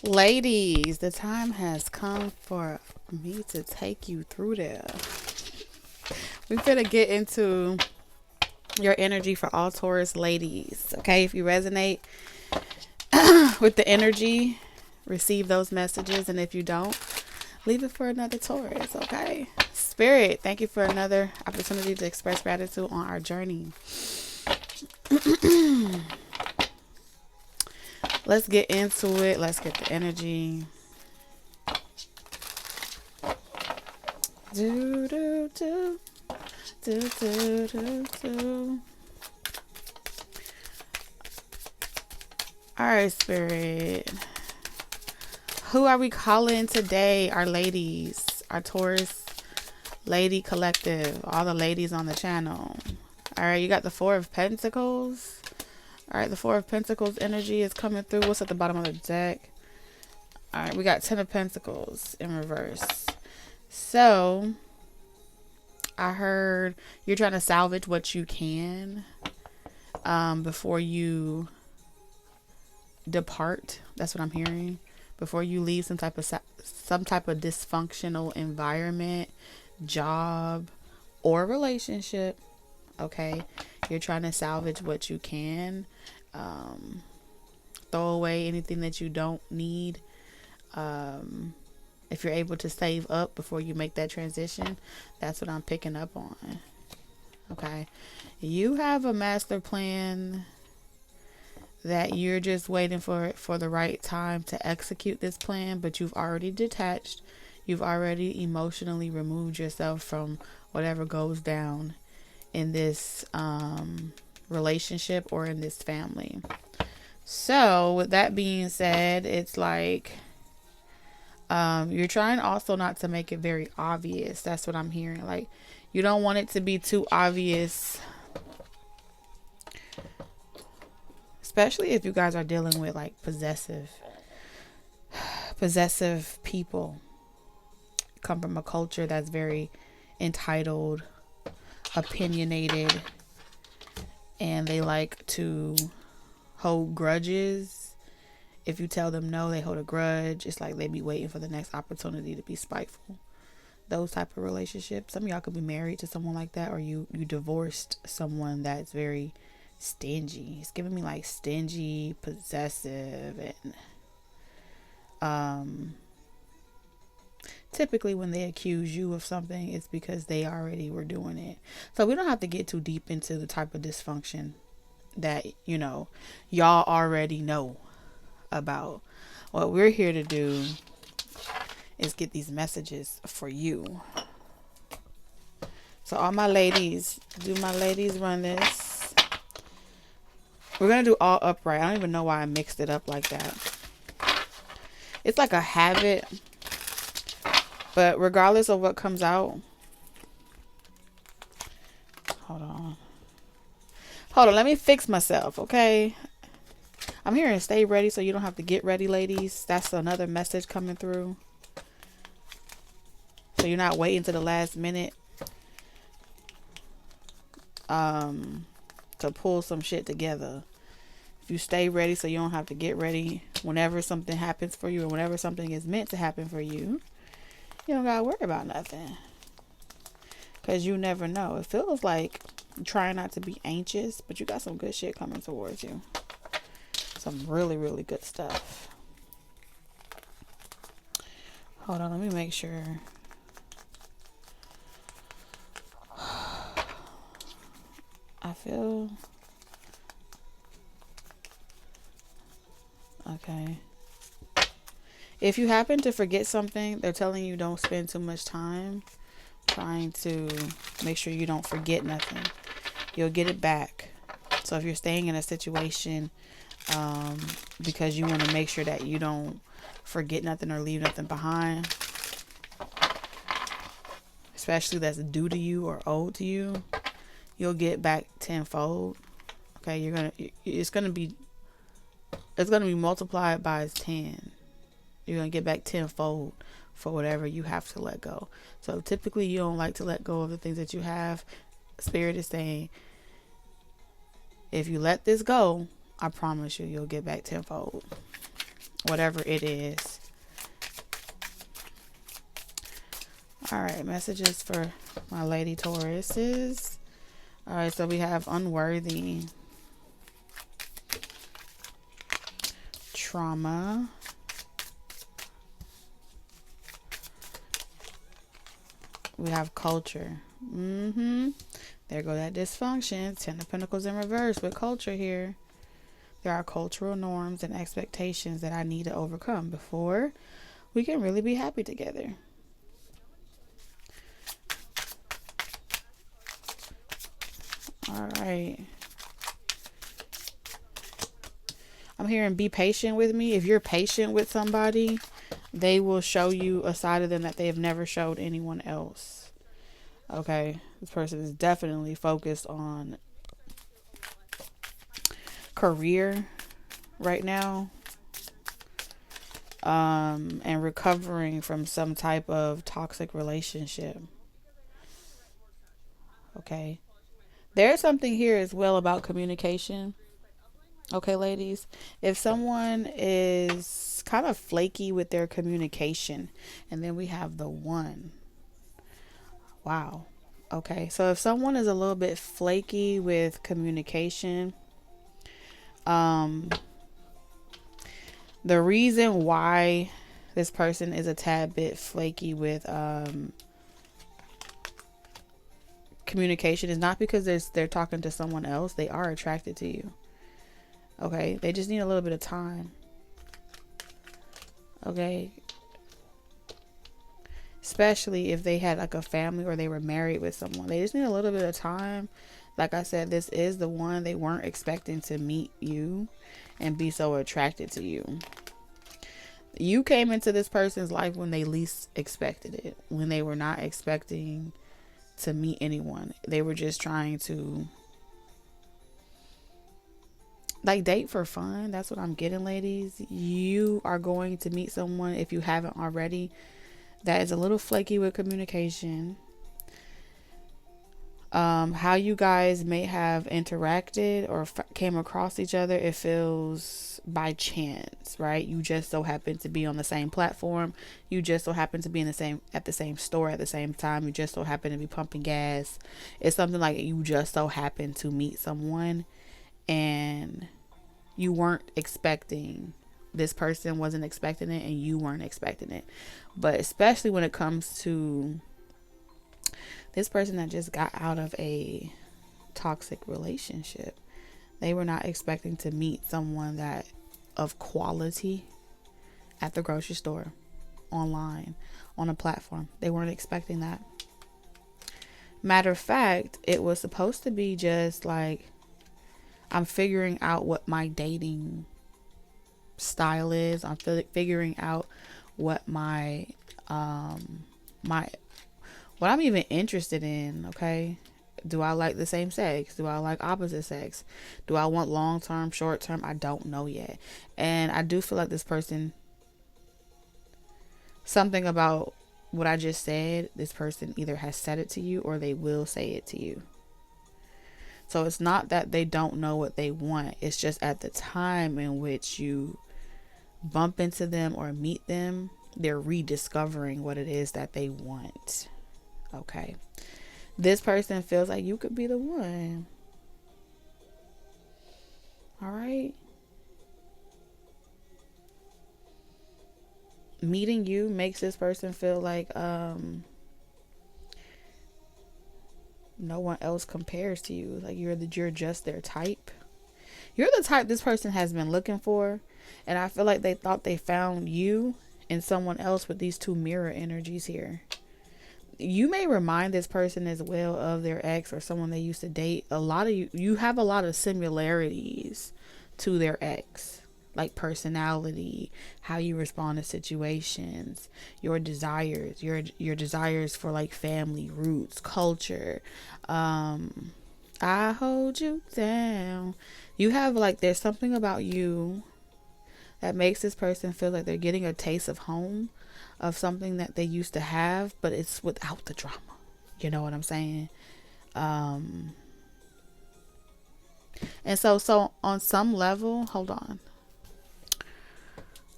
Ladies, the time has come for me to take you through there. We're going to get into your energy for all Taurus ladies. Okay, if you resonate with the energy, receive those messages. And if you don't, leave it for another Taurus. Okay, Spirit, thank you for another opportunity to express gratitude on our journey. Let's get into it. Let's get the energy. Do, do, do. Do, do, do, do. All right, Spirit. Who are we calling today? Our ladies, our Taurus lady collective, all the ladies on the channel. All right, you got the Four of Pentacles. All right, the Four of Pentacles energy is coming through. What's at the bottom of the deck? All right, we got Ten of Pentacles in reverse. So, I heard you're trying to salvage what you can before you depart. That's what I'm hearing. Before you leave some type of dysfunctional environment, job, or relationship. Okay, you're trying to salvage what you can. Throw away anything that you don't need. If you're able to save up before you make that transition, that's what I'm picking up on. Okay, you have a master plan that you're just waiting for the right time to execute this plan, but you've already detached. You've already emotionally removed yourself from whatever goes down in this relationship or in this family. So with that being said, it's like you're trying also not to make it very obvious. That's what I'm hearing. Like, you don't want it to be too obvious, especially if you guys are dealing with like possessive people. Come from a culture that's very entitled, opinionated, and they like to hold grudges. If you tell them no, they hold a grudge. It's like they be waiting for the next opportunity to be spiteful. Those type of relationships. Some of y'all could be married to someone like that, or you divorced someone that's very stingy. It's giving me like stingy, possessive, and typically when they accuse you of something, it's because they already were doing it. So we don't have to get too deep into the type of dysfunction that, you know, y'all already know about. What we're here to do is get these messages for you. So all my ladies, do my ladies run this? We're going to do all upright. I don't even know why I mixed it up like that. It's like a habit. But regardless of what comes out. Hold on, let me fix myself, okay? I'm hearing stay ready so you don't have to get ready, ladies. That's another message coming through. So you're not waiting to the last minute to pull some shit together. If you stay ready so you don't have to get ready whenever something happens for you, or whenever something is meant to happen for you, you don't gotta worry about nothing. Because you never know. It feels like you're trying not to be anxious, but you got some good shit coming towards you. Some really, really good stuff. Hold on, let me make sure. I feel... Okay. If you happen to forget something, they're telling you don't spend too much time trying to make sure you don't forget nothing. You'll get it back. So if you're staying in a situation because you want to make sure that you don't forget nothing or leave nothing behind, especially that's due to you or owed to you, you'll get back tenfold. Okay, it's gonna be multiplied by 10. You're gonna get back tenfold for whatever you have to let go. So typically you don't like to let go of the things that you have. Spirit is saying, if you let this go, I promise you'll get back tenfold. whatever it is. All right, messages for my lady Tauruses. All right, so we have unworthy, trauma, we have culture. There go that dysfunction. 10 of Pentacles in reverse with culture here. There are cultural norms and expectations that I need to overcome before we can really be happy together. All right. I'm hearing be patient with me. If you're patient with somebody, they will show you a side of them that they have never showed anyone else. Okay. This person is definitely focused on career right now. And recovering from some type of toxic relationship. Okay. There's something here as well about communication. Okay, ladies. If someone is kind of flaky with their communication, and then we have the one. Wow. Okay. So if someone is a little bit flaky with communication, the reason why this person is a tad bit flaky with communication is not because they're talking to someone else. They are attracted to you. Okay, they just need a little bit of time. Okay, especially if they had like a family or they were married with someone, they just need a little bit of time. Like I said, this is the one. They weren't expecting to meet you and be so attracted to you. You came into this person's life when they least expected it, when they were not expecting to meet anyone. They were just trying to like date for fun. That's what I'm getting, ladies. You are going to meet someone, if you haven't already, that is a little flaky with communication. How you guys may have interacted or came across each other, it feels by chance, right? You just so happen to be on the same platform. You just so happen to be at the same store at the same time. You just so happen to be pumping gas. It's something like you just so happen to meet someone and you weren't expecting, this person wasn't expecting it and you weren't expecting it. But especially when it comes to this person that just got out of a toxic relationship, they were not expecting to meet someone that of quality at the grocery store, online, on a platform. They weren't expecting that. Matter of fact, it was supposed to be just like, I'm figuring out what my dating style is. I'm figuring out what my what I'm even interested in. Okay, do I like the same sex? Do I like opposite sex? Do I want long term, short term? I don't know yet. And I do feel like this person, something about what I just said, this person either has said it to you or they will say it to you. So it's not that they don't know what they want. It's just at the time in which you bump into them or meet them, they're rediscovering what it is that they want. Okay. This person feels like you could be the one. All right. Meeting you makes this person feel like no one else compares to you. Like you're just their type. You're the type this person has been looking for. And I feel like they thought they found you in someone else with these two mirror energies here. You may remind this person as well of their ex or someone they used to date. A lot of you have a lot of similarities to their ex. Like personality, how you respond to situations, your desires, your desires for like family, roots, culture. I hold you down. You have like, there's something about you that makes this person feel like they're getting a taste of home, of something that they used to have, but it's without the drama. You know what I'm saying? And so on some level, hold on.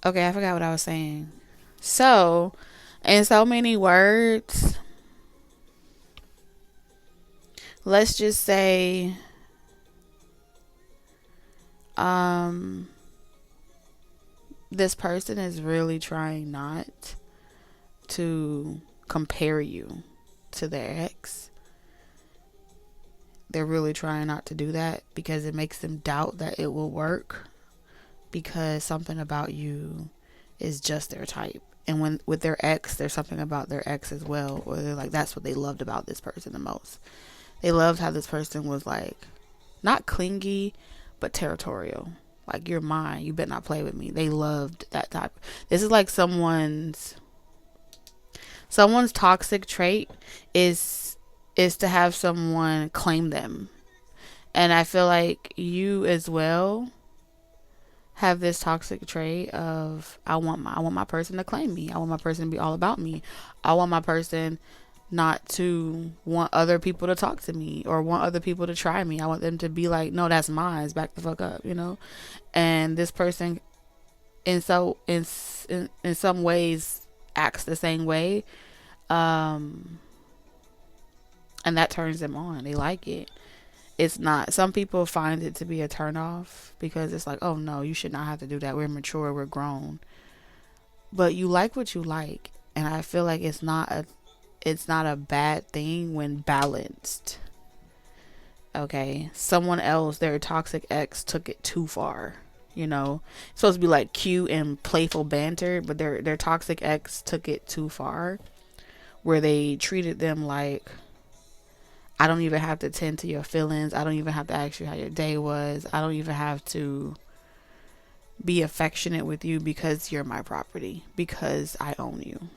Okay, I forgot what I was saying. So, in so many words, let's just say, um, this person is really trying not to compare you to their ex. They're really trying not to do that because it makes them doubt that it will work, because something about you is just their type. And when with their ex, there's something about their ex as well, or they're like, that's what they loved about this person the most. They loved how this person was like, not clingy, but territorial. Like, you're mine, you better not play with me. They loved that type. This is like someone's toxic trait is to have someone claim them. And I feel like you as well have this toxic trait of, I want my person to claim me. I want my person to be all about me. I want my person not to want other people to talk to me or want other people to try me. I want them to be like, no, that's mine. Back the fuck up, you know? And this person in some ways acts the same way. And that turns them on. They like it. It's not, some people find it to be a turn off because it's like, oh no, you should not have to do that. We're mature, we're grown. But you like what you like. And I feel like it's not a bad thing when balanced. Okay. Someone else, their toxic ex, took it too far. You know, it's supposed to be like cute and playful banter, but their toxic ex took it too far, where they treated them like, I don't even have to tend to your feelings. I don't even have to ask you how your day was. I don't even have to be affectionate with you because you're my property, because I own you.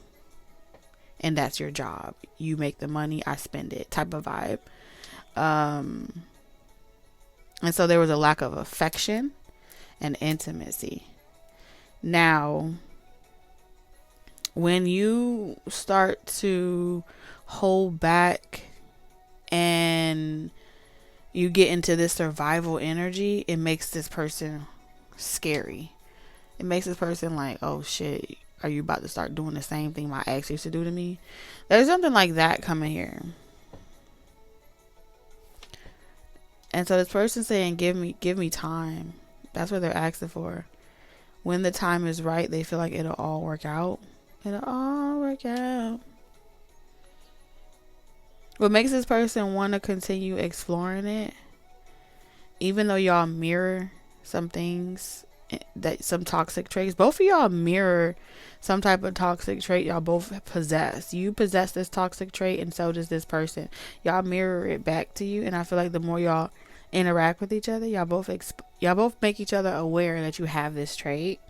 And that's your job. You make the money, I spend it, type of vibe. And so there was a lack of affection and intimacy. Now, when you start to hold back and you get into this survival energy, it makes this person scary. It makes this person like, oh shit, are you about to start doing the same thing my ex used to do to me? There's something like that coming here. And so this person saying, give me time. That's what they're asking for. When the time is right, they feel like it'll all work out. It'll all work out. What makes this person want to continue exploring it, even though y'all mirror some things, that some toxic traits, both of y'all mirror some type of toxic trait y'all both possess. You possess this toxic trait, and so does this person. Y'all mirror it back to you, and I feel like the more y'all interact with each other, y'all both make each other aware that you have this trait.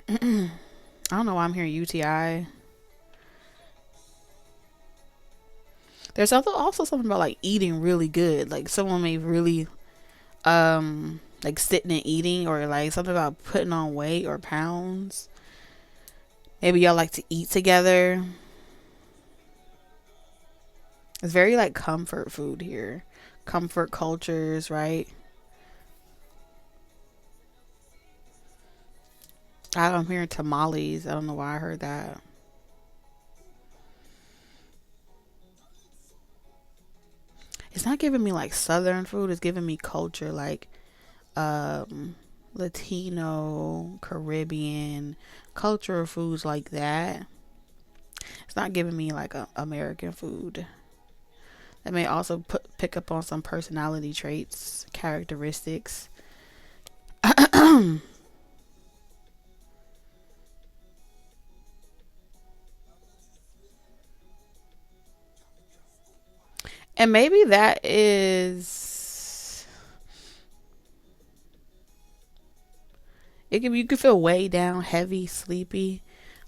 I don't know why I'm hearing UTI. There's also something about like eating really good. Like someone may really like sitting and eating, or like something about putting on weight or pounds. Maybe y'all like to eat together. It's very like comfort food here. Comfort cultures, right? I'm hearing tamales. I don't know why I heard that. It's not giving me like southern food. It's giving me culture, like Latino, Caribbean, cultural foods like that. It's not giving me like American food. That may also pick up on some personality traits, characteristics. And maybe that is, you can feel way down, heavy, sleepy.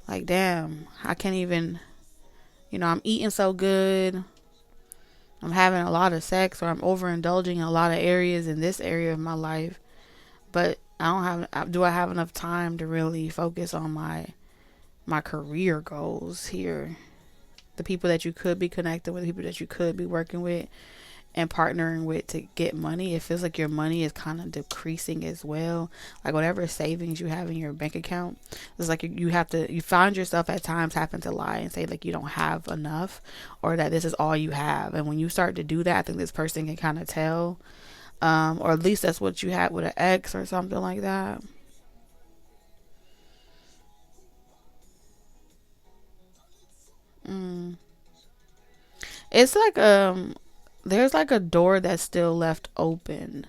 Like, damn, I can't even, I'm eating so good. I'm having a lot of sex, or I'm overindulging in a lot of areas in this area of my life. But do I have enough time to really focus on my career goals here? The people that you could be connected with, the people that you could be working with. and partnering with to get money, it feels like your money is kind of decreasing as well. Like whatever savings you have in your bank account, it's like you find yourself at times having to lie and say like you don't have enough, or that this is all you have. And when you start to do that, I think this person can kind of tell, or at least that's what you had with an ex or something like that. Mm. It's like there's like a door that's still left open.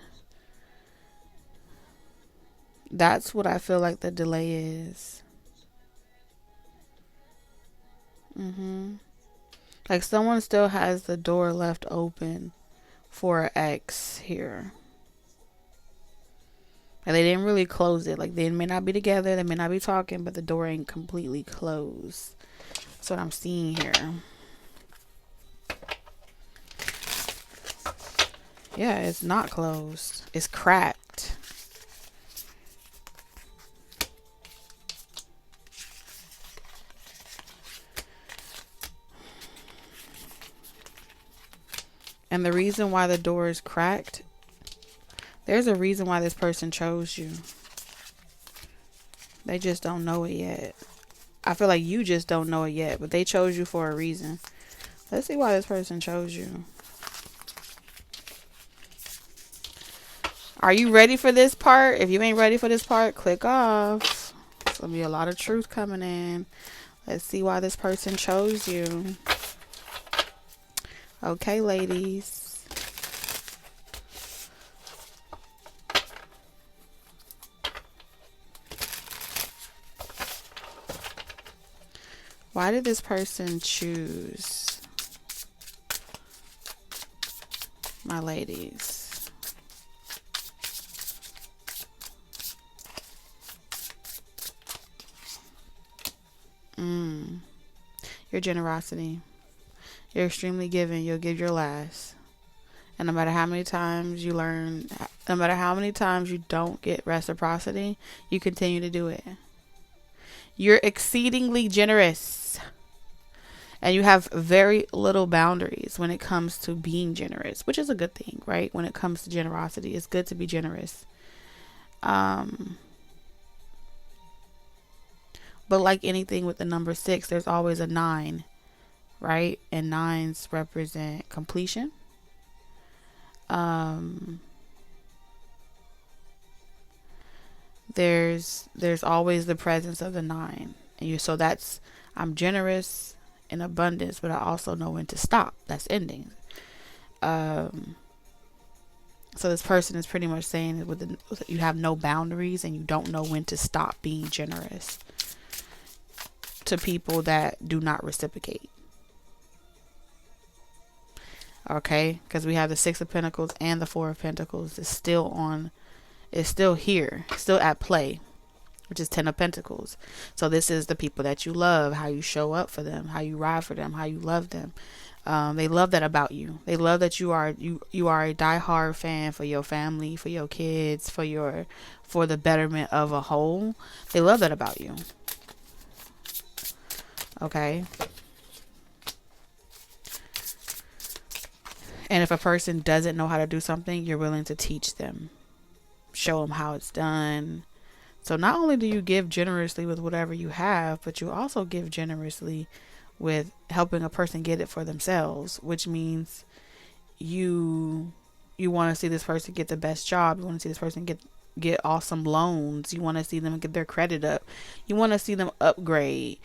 That's what I feel like the delay is. Mhm. Like someone still has the door left open for an ex here. And they didn't really close it. Like they may not be together, they may not be talking, but the door ain't completely closed. That's what I'm seeing here. Yeah, it's not closed. It's cracked. And the reason why the door is cracked, there's a reason why this person chose you. They just don't know it yet. I feel like you just don't know it yet, but they chose you for a reason. Let's see why this person chose you. Are you ready for this part? If you ain't ready for this part, click off. There's going to be a lot of truth coming in. Let's see why this person chose you. Okay, ladies. Why did this person choose my ladies? Your generosity. You're extremely giving. You'll give your last. And no matter how many times you learn, no matter how many times you don't get reciprocity, you continue to do it. You're exceedingly generous. And you have very little boundaries when it comes to being generous, which is a good thing, right? When it comes to generosity, it's good to be generous. But like anything with the number 6, there's always a 9, right? And 9s represent completion. There's always the presence of the 9, and so that's, I'm generous in abundance, but I also know when to stop. That's ending. So this person is pretty much saying that you have no boundaries and you don't know when to stop being generous to people that do not reciprocate. Okay, because we have the 6 of Pentacles and the 4 of Pentacles is still here, still at play, which is 10 of Pentacles. So this is the people that you love, how you show up for them, how you ride for them, how you love them. They love that about you. They love that you are a diehard fan for your family, for your kids, for the betterment of a whole. They love that about you. Okay. And if a person doesn't know how to do something, you're willing to teach them, show them how it's done. So not only do you give generously with whatever you have, but you also give generously with helping a person get it for themselves, which means you want to see this person get the best job. You want to see this person get awesome loans. You want to see them get their credit up. You want to see them upgrade.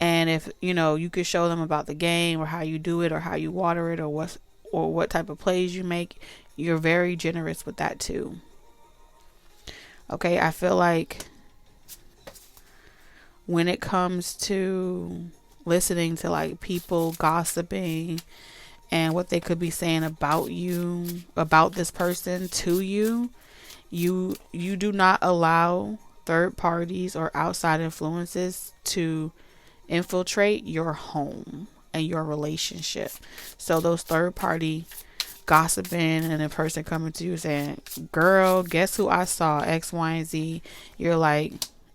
And if you could show them about the game or how you do it or how you water it or what type of plays you make, you're very generous with that too. Okay, I feel like when it comes to listening to like people gossiping and what they could be saying about you, about this person to you, you do not allow third parties or outside influences to infiltrate your home and your relationship. So those third party gossiping and a person coming to you saying, girl, guess who I saw, X, Y, and Z. You're like,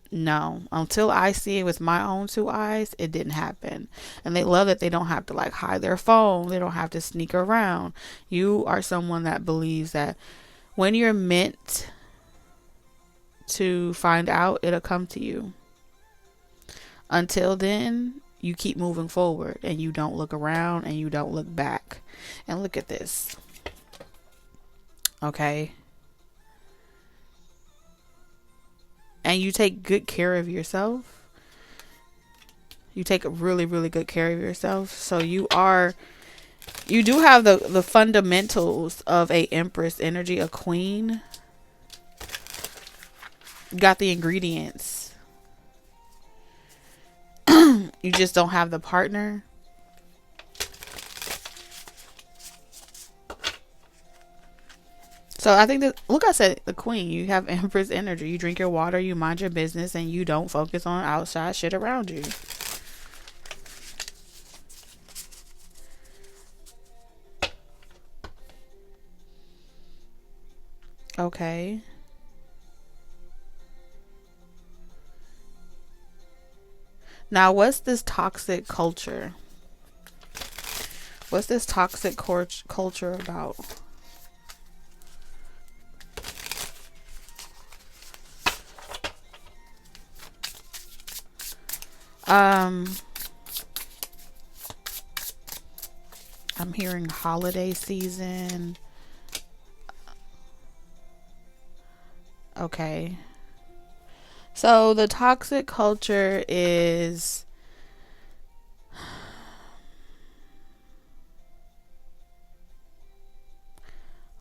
No, until I see it with my own two eyes, it didn't happen. And they love that they don't have to like hide their phone. They don't have to sneak around. You are someone that believes that when you're meant to find out, it'll come to you. Until then, you keep moving forward and you don't look around and you don't look back. And look at this. Okay. And you take good care of yourself. You take really, really good care of yourself. So you do have the fundamentals of a Empress energy, a queen. You got the ingredients. You just don't have the partner. So I think that, look, I said the queen. You have Empress energy. You drink your water, you mind your business, and you don't focus on outside shit around you. Okay. Now, what's this toxic culture? What's this toxic culture about? I'm hearing holiday season. Okay. So the toxic culture is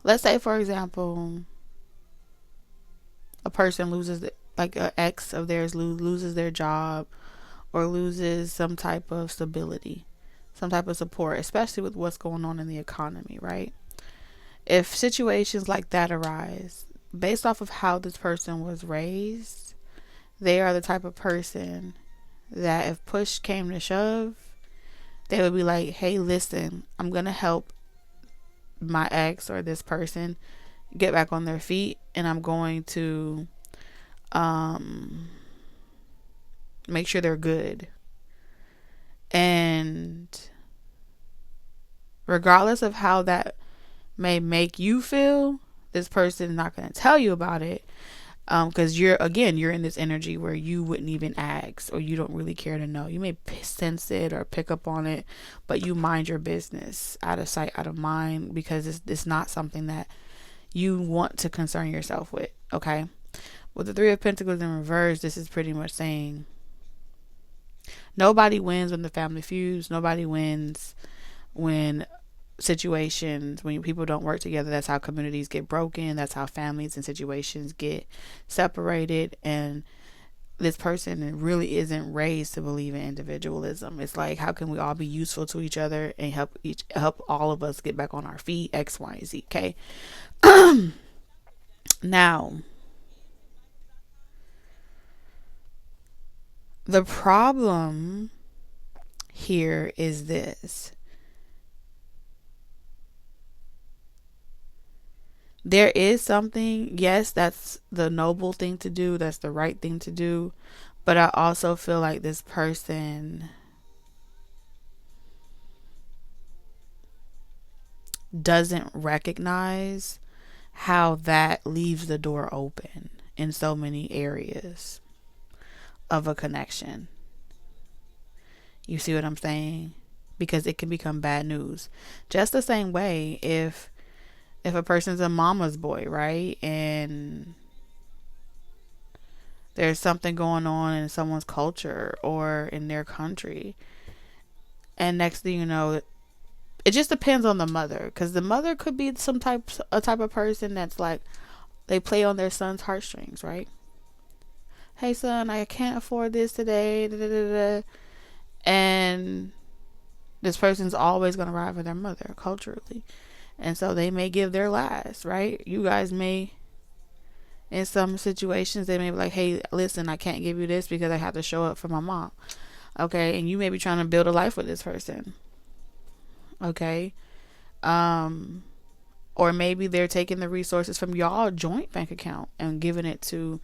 let's say, for example, a person loses, like an ex of theirs loses their job or loses some type of stability, some type of support, especially with what's going on in the economy, right? If situations like that arise, based off of how this person was raised, they are the type of person that if push came to shove, they would be like, hey, listen, I'm going to help my ex or this person get back on their feet, and I'm going to make sure they're good. And regardless of how that may make you feel, this person is not going to tell you about it, because you're in this energy where you wouldn't even ask, or you don't really care to know. You may sense it or pick up on it, but you mind your business, out of sight, out of mind, because it's not something that you want to concern yourself with. Okay, with the Three of Pentacles in reverse, this is pretty much saying nobody wins when the family feuds. Nobody wins when situations, when people don't work together. That's how communities get broken. That's how families and situations get separated. And this person really isn't raised to believe in individualism. It's like, how can we all be useful to each other and help all of us get back on our feet? X, Y, Z. Okay. Now, the problem here is this. There is something, yes, that's the noble thing to do, that's the right thing to do, but I also feel like this person doesn't recognize how that leaves the door open in so many areas of a connection. You see what I'm saying? Because it can become bad news. Just the same way if a person's a mama's boy, right? And there's something going on in someone's culture or in their country, and next thing you know, it just depends on the mother, because the mother could be a type of person that's like, they play on their son's heartstrings, right? Hey son, I can't afford this today, da, da, da, da. And this person's always going to ride for their mother culturally, and so they may give their last, right? You guys may, in some situations, they may be like, hey, listen, I can't give you this because I have to show up for my mom. Okay, and you may be trying to build a life with this person. Okay, or maybe they're taking the resources from y'all joint bank account and giving it to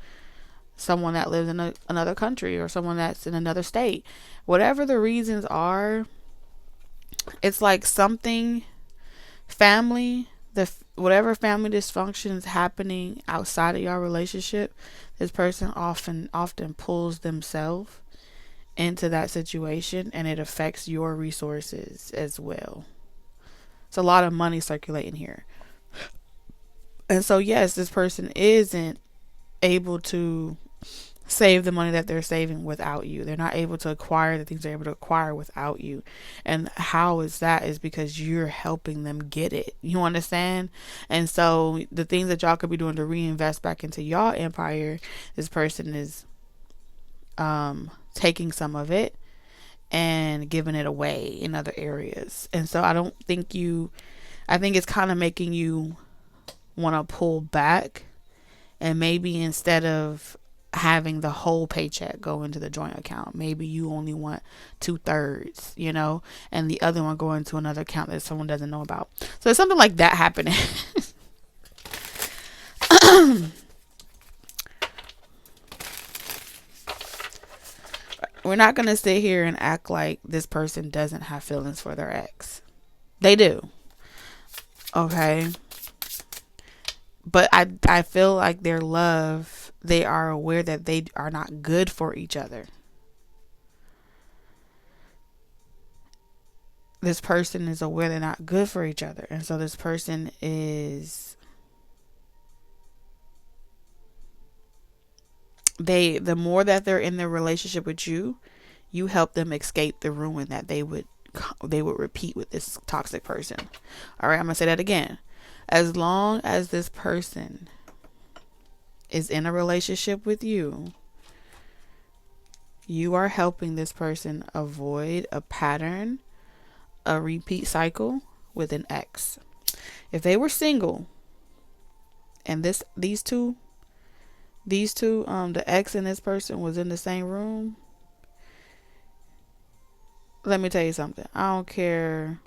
someone that lives in another country, or someone that's in another state. Whatever the reasons are, it's like something family, whatever family dysfunction is happening outside of your relationship, this person often pulls themselves into that situation, and it affects your resources as well. It's a lot of money circulating here. And so yes, this person isn't able to save the money that they're saving without you. They're not able to acquire the things they're able to acquire without you. And how is that? Is because you're helping them get it. You understand? And so the things that y'all could be doing to reinvest back into y'all empire, this person is taking some of it and giving it away in other areas. And so I think it's kind of making you want to pull back, and maybe instead of having the whole paycheck go into the joint account, maybe you only want 2/3, and the other one go into another account that someone doesn't know about. So there's something like that happening. We're not going to sit here and act like this person doesn't have feelings for their ex. They do. Okay. But I feel like their love, they are aware that they are not good for each other. This person is aware they're not good for each other. And so this person is, the more that they're in their relationship with you, you help them escape the ruin that they would repeat with this toxic person. All right, I'm gonna say that again. As long as this person is in a relationship with you, you are helping this person avoid a pattern, a repeat cycle with an ex. If they were single, and these two, the ex and this person was in the same room, let me tell you something. I don't care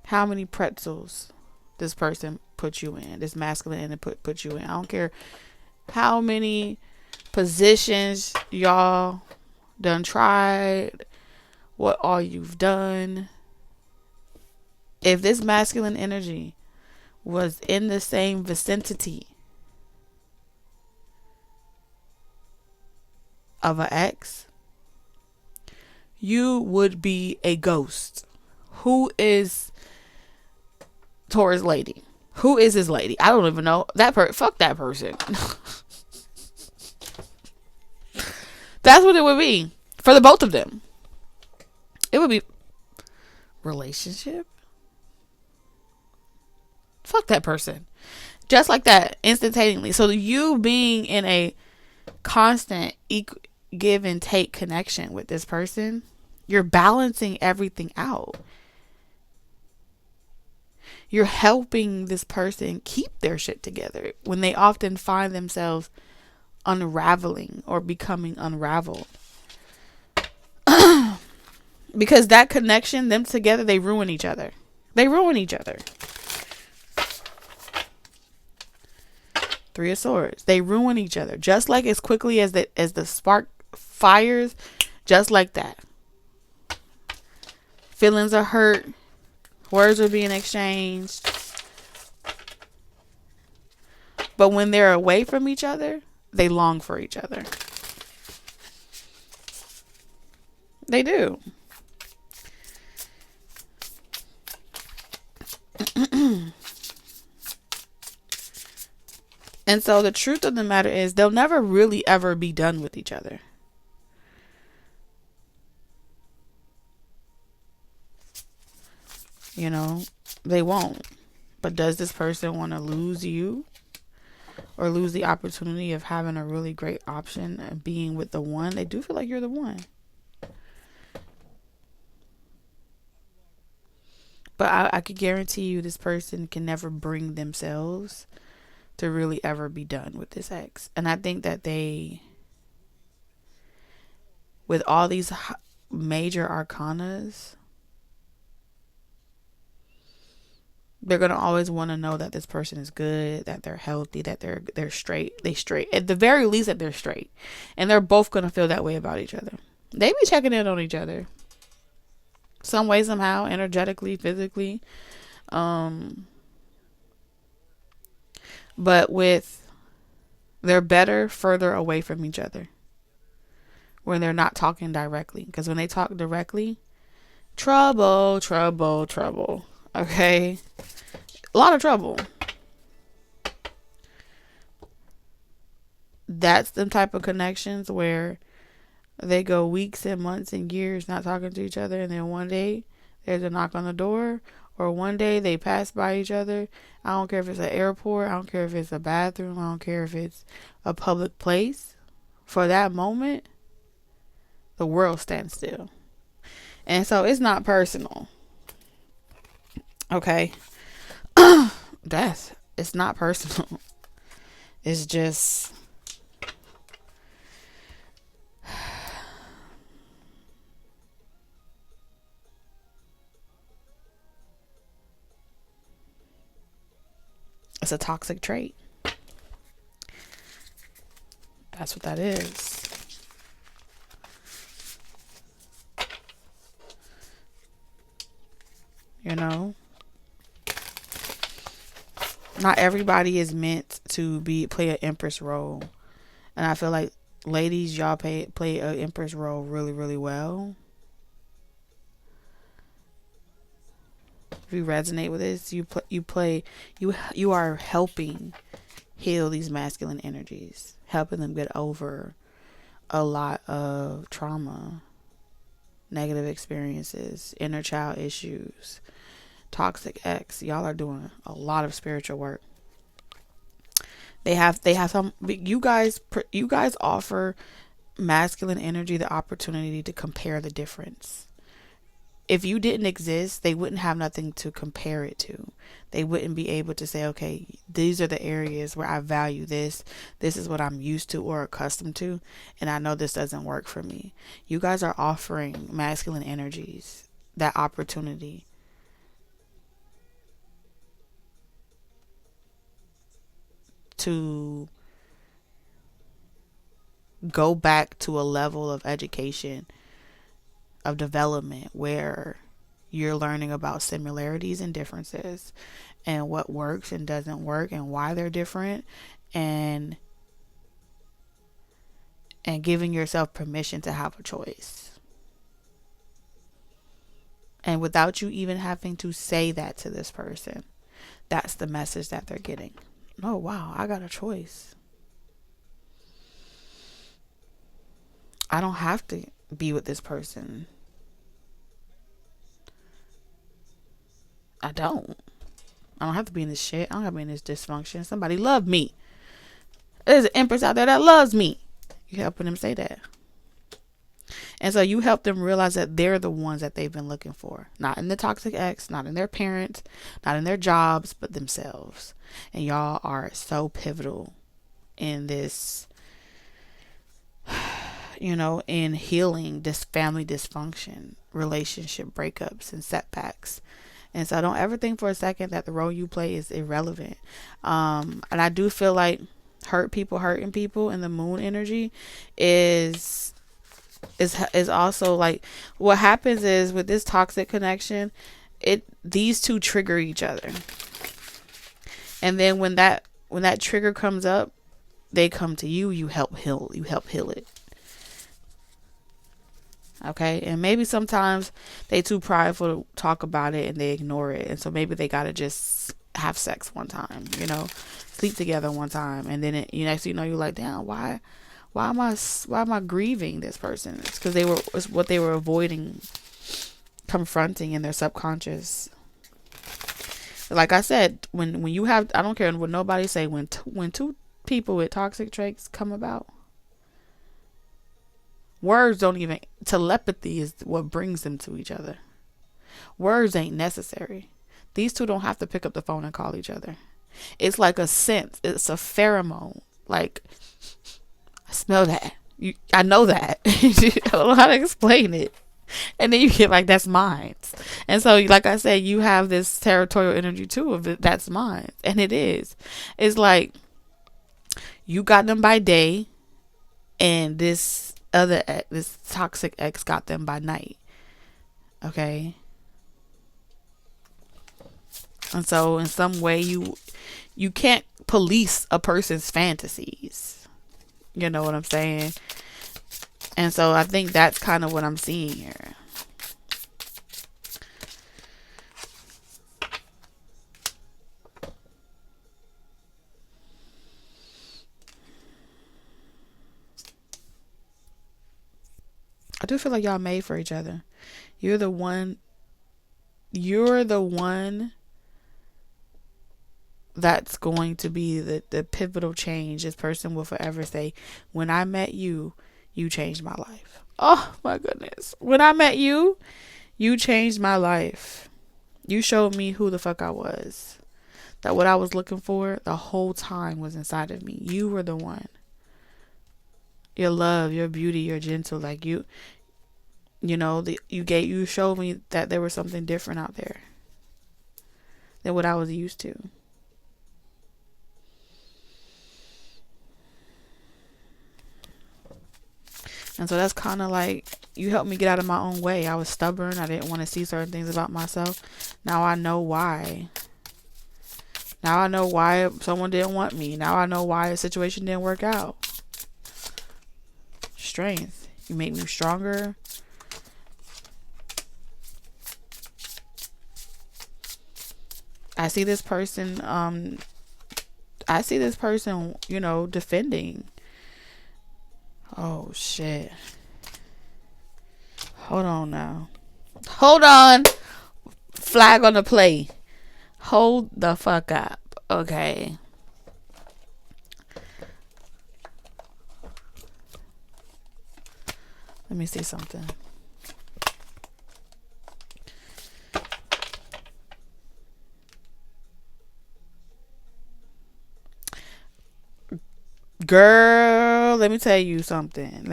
how many pretzels this person put you in, this masculine and put you in. I don't care how many positions y'all done tried, what all you've done. If this masculine energy was in the same vicinity of an ex, you would be a ghost. Who is Taurus lady? Who is this lady? I don't even know. Fuck that person. That's what it would be for the both of them. It would be relationship. Fuck that person. Just like that, instantaneously. So you being in a constant give and take connection with this person, you're balancing everything out. You're helping this person keep their shit together when they often find themselves unraveling or becoming unraveled. Because that connection, them together, they ruin each other. Three of Swords. They ruin each other. Just like as quickly as the spark fires, just like that. Feelings are hurt. Words are being exchanged. But when they're away from each other, they long for each other. They do. And so the truth of the matter is they'll never really ever be done with each other. They won't. But does this person want to lose you? Or lose the opportunity of having a really great option and being with the one? They do feel like you're the one. But I could guarantee you this person can never bring themselves to really ever be done with this ex. And I think that with all these major arcanas, They're going to always want to know that this person is good, that they're healthy, that they're straight. They straight. At the very least, that they're straight. And they're both going to feel that way about each other. They be checking in on each other. Some way, somehow, energetically, physically. But they're better further away from each other. When they're not talking directly. Because when they talk directly, trouble. Okay? A lot of trouble. That's the type of connections where they go weeks and months and years not talking to each other, and then one day there's a knock on the door, or one day they pass by each other. I don't care if it's an airport, I don't care if it's a bathroom, I don't care if it's a public place. For that moment, the world stands still. And so it's not personal. Okay? It's not personal. It's just it's a toxic trait. That's what that is. You know? Not everybody is meant to play an Empress role. And I feel like ladies, y'all play an Empress role really, really well. If you resonate with this, you are helping heal these masculine energies, helping them get over a lot of trauma, negative experiences, inner child issues, toxic ex. Y'all are doing a lot of spiritual work. They have some. You guys offer masculine energy the opportunity to compare the difference. If you didn't exist, they wouldn't have nothing to compare it to. They wouldn't be able to say, okay, these are the areas where I value this. This is what I'm used to or accustomed to. And I know this doesn't work for me. You guys are offering masculine energies that opportunity to go back to a level of education, of development, where you're learning about similarities and differences and what works and doesn't work and why they're different, and giving yourself permission to have a choice. And without you even having to say that to this person, that's the message that they're getting. Oh, wow, I got a choice. I don't have to be with this person. I don't have to be in this shit. I don't have to be in this dysfunction. Somebody love me. There's an Empress out there that loves me. You're helping them say that. And so you help them realize that they're the ones that they've been looking for. Not in the toxic ex, not in their parents, not in their jobs, but themselves. And y'all are so pivotal in this, in healing this family dysfunction, relationship breakups and setbacks. And so don't ever think for a second that the role you play is irrelevant. And I do feel like hurting people in the moon energy is also like, what happens is with this toxic connection, these two trigger each other. And then when that trigger comes up, they come to you, you help heal it. Okay. And maybe sometimes they too prideful to talk about it and they ignore it. And so maybe they got to just have sex one time, sleep together one time. And then next thing you know, you're like, damn, why am I grieving this person? It's because it's what they were avoiding confronting in their subconscious. Like I said, when you have, I don't care what nobody say, when two people with toxic traits come about, words don't even, telepathy is what brings them to each other. Words ain't necessary. These two don't have to pick up the phone and call each other. It's like a scent. It's a pheromone. Like, I smell that. I know that. I don't know how to explain it. And then you get like, that's mine. And so, like I said, you have this territorial energy too of it, that's mine. And it is. It's like you got them by day, and this toxic ex got them by night. Okay. And so in some way you can't police a person's fantasies. You know what I'm saying? And so I think that's kind of what I'm seeing here. I do feel like y'all made for each other. You're the one that's going to be the pivotal change. This person will forever say, when I met you, you changed my life. Oh my goodness. When I met you, you changed my life. You showed me who the fuck I was. That what I was looking for the whole time was inside of me. You were the one. Your love, your beauty, your gentle, like you know, you showed me that there was something different out there than what I was used to. And so that's kind of like, you helped me get out of my own way. I was stubborn. I didn't want to see certain things about myself. Now I know why. Now I know why someone didn't want me. Now I know why a situation didn't work out. Strength. You make me stronger. I see this person, you know, defending. Oh, shit. Hold on now. Hold on. Flag on the play. Hold the fuck up. Okay. Let me see something. Girl, let me tell you something.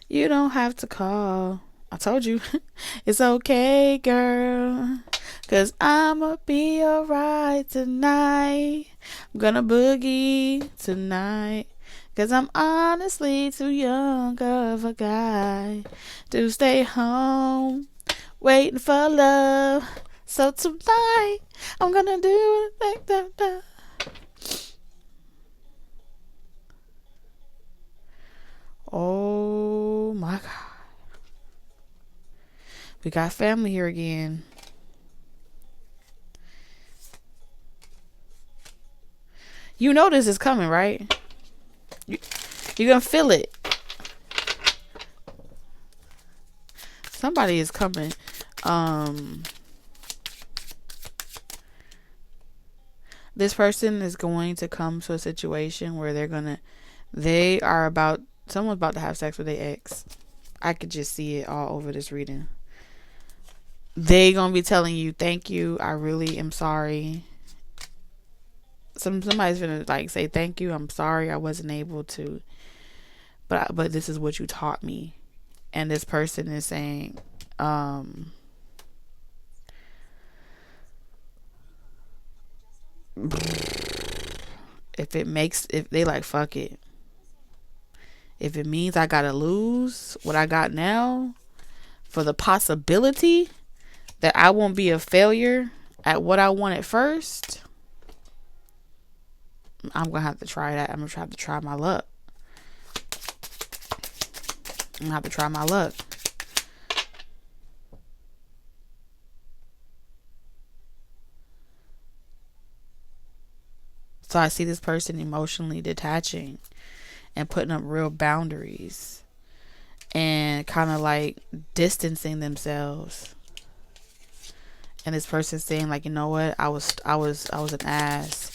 You don't have to call. I told you. It's okay, girl. 'Cause I'ma be alright tonight. I'm gonna boogie tonight. 'Cause I'm honestly too young of a guy to stay home waiting for love. So tonight, I'm gonna do it like that. Oh my God. We got family here again. You know this is coming, right? You're gonna feel it. Somebody is coming. This person is going to come to a situation where someone's about to have sex with their ex. I could just see it all over this reading. They gonna be telling you, thank you, I really am sorry. Somebody's gonna like say, thank you, I'm sorry I wasn't able to, but this is what you taught me. And this person is saying, if they like, fuck it, if it means I gotta lose what I got now for the possibility that I won't be a failure at what I wanted first, I'm gonna have to try that. I'm gonna have to try my luck. So I see this person emotionally detaching and putting up real boundaries and kind of like distancing themselves. And this person saying like, you know what, I was an ass.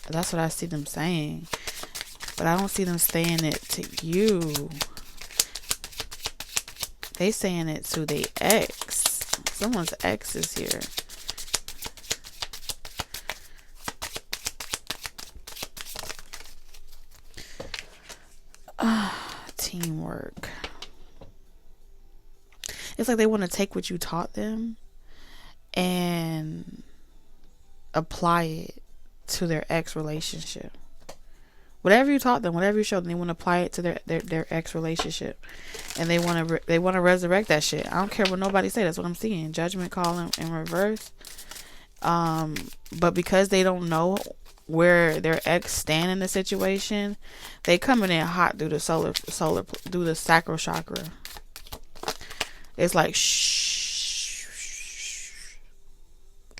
That's what I see them saying, but I don't see them saying it to you. They saying it to their ex. Someone's ex is here. It's like they want to take what you taught them and apply it to their ex relationship. Whatever you taught them, whatever you showed them, they want to apply it to their ex relationship, and they want to resurrect that shit. I don't care what nobody say. That's what I'm seeing. Judgment call in reverse. But because they don't know where their ex stand in the situation, they coming in hot through the solar through the sacral chakra. It's like, shh,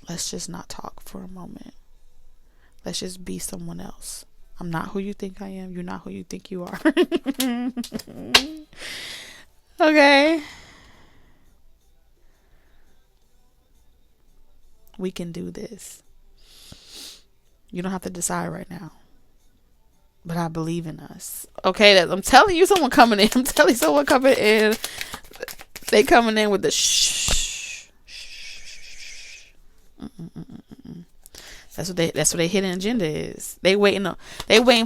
let's just not talk for a moment. Let's just be someone else. I'm not who you think I am. You're not who you think you are. Okay. We can do this. You don't have to decide right now. But I believe in us. Okay, I'm telling you, someone coming in. I'm telling you, someone coming in. They coming in with the shh. That's what their hidden agenda is. They waiting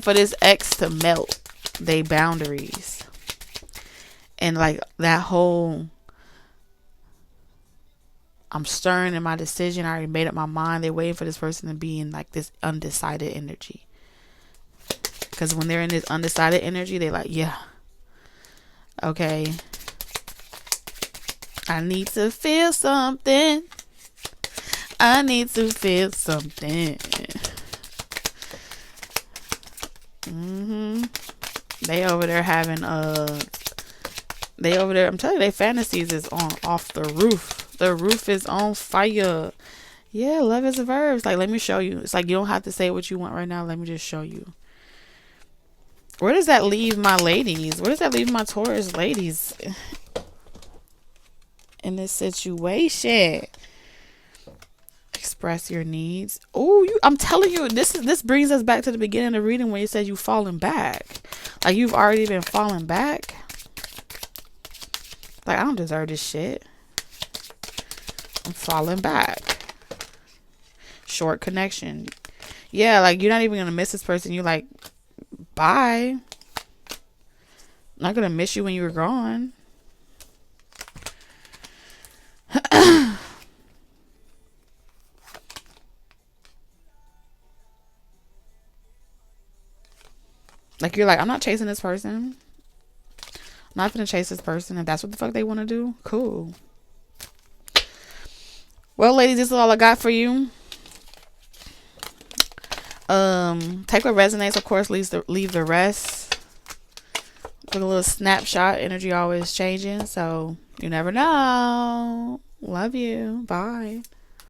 for this ex to melt their boundaries. And like that whole, I'm stern in my decision. I already made up my mind. They waiting for this person to be in like this undecided energy. Because when they're in this undecided energy, they like, yeah, okay, I need to feel something. I need to feel something. They over there having I'm telling you, their fantasies is off the roof. The roof is on fire. Yeah, love is a verb. It's like, let me show you. It's like, you don't have to say what you want right now. Let me just show you. Where does that leave my ladies? Where does that leave my Taurus ladies in this situation? Express your needs. Oh, I'm telling you, this brings us back to the beginning of the reading when you said you falling back. Like, you've already been falling back. Like, I don't deserve this shit. I'm falling back. Short connection. Yeah, like, you're not even gonna miss this person. You're like, bye. I'm not gonna miss you when you're gone. Like, you're like, I'm not chasing this person. I'm not gonna chase this person. If that's what the fuck they want to do, cool. Well, ladies, this is all I got for you. Take what resonates, of course, leave the rest. Took a little snapshot. Energy always changing, so you never know. Love you. Bye.